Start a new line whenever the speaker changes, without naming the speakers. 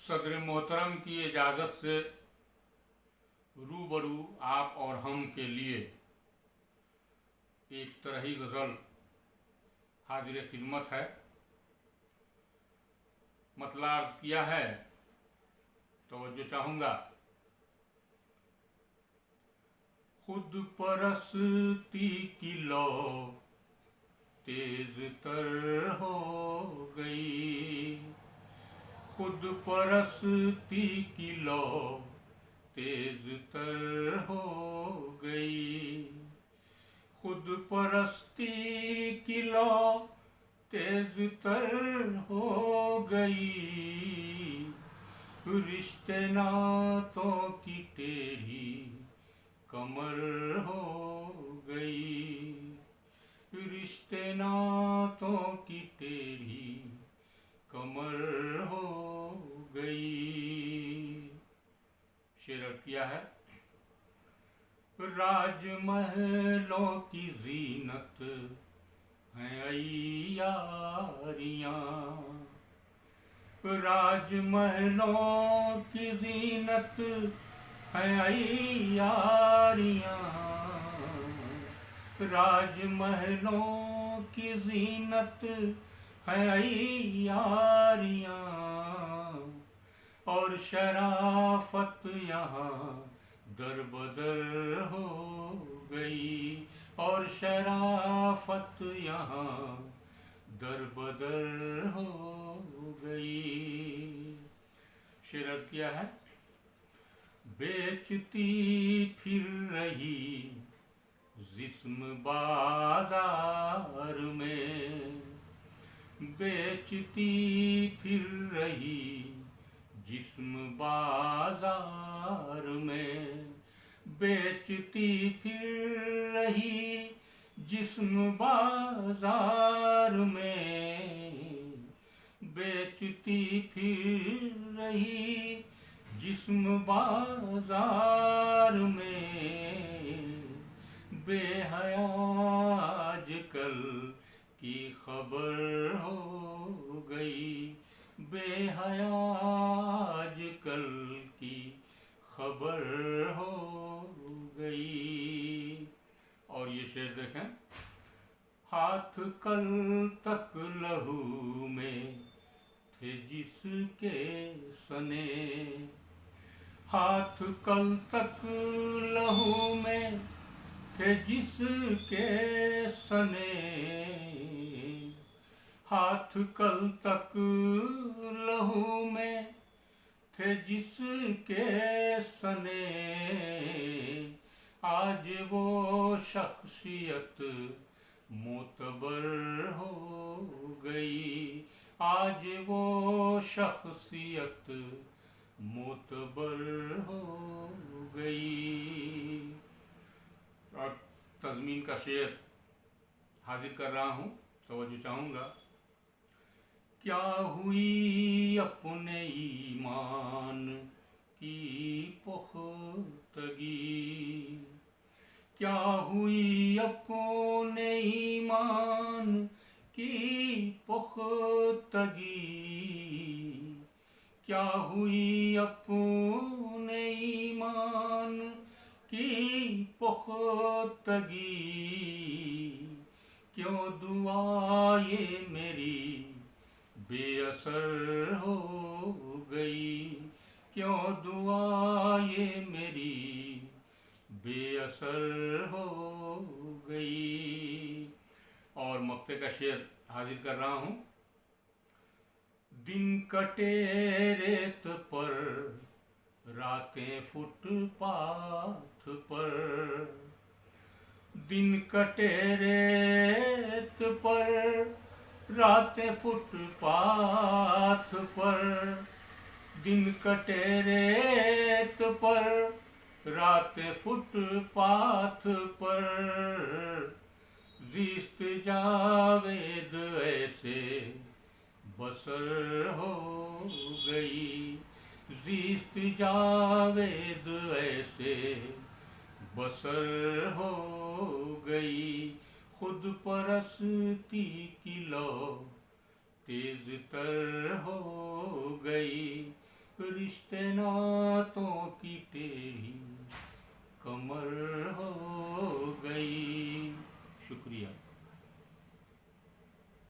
सदर मोहतरम की इजाज़त से रूबरू आप और हम के लिए एक तरही गज़ल हाजिर खिदमत है। मतला अर्ज़ किया है, तवज्जो चाहूँगा। खुद परस्ती की लौ तेज तर हो गई, खुद परस्ती की लौ तेज तर हो गई, खुद परस्ती की लौ तेज तर हो गई, रिश्ते नातों की टेढ़ी कमर हो गई, रिश्ते नातों की टेढ़ी कमर हो गई। शेर अर्ज़ किया है। राजमहलों की जीनत हैं अय्यारियां, राजमहलों की जीनत हैं अय्यारियां, राजमहलों की जीनत हैं अय्यारियां, और शराफत यहाँ दर बदर हो गई, और शराफत यहाँ दर बदर हो गई। शेर अर्ज़ किया है। बेचती फिर रही जिस्म बाजार में, बेचती फिर रही जिस्म बाजार में, बेचती फिर रही जिस्म बाजार में, बेचती फिर रही जिस्म बाजार में, बेहया आजकल की खबर हो गई, बेहया आजकल की खबर हो गई। और ये शेर देखें। हाथ कल तक लहू में थे जिसके सने, हाथ कल तक लहू में थे जिसके सने, हाथ कल तक लहू में थे जिसके सने, आज वो शख्सियत मोतबर हो गई, आज वो शख्सियत मोतबर हो गई। और तज़मीन का शेर हाजिर कर रहा हूँ, तवज्जो चाहूँगा। क्या हुई अपने ईमान की पुख्तगी, क्या हुई अपने ईमान की पुख्तगी, क्या हुई अपने ईमान की पुख्तगी, क्यों दुआ ये मेरी बेअसर हो गई, क्यों दुआ ये मेरी बेअसर हो गई। और मक्ते का शेर हाजिर कर रहा हूँ। दिन कटे रेत पर, रातें फुटपाथ पर, दिन कटे रेत पर, रातें फुटपाथ पर, दिन कटे रेत पर, रातें फुटपाथ पर, ज़िस्त जावेद ऐसे बसर हो गई, ज़िस्त जावेद ऐसे बसर हो गई, खुद परस्ती की लौ तेज तर हो गई, रिश्ते नातों की टेढ़ी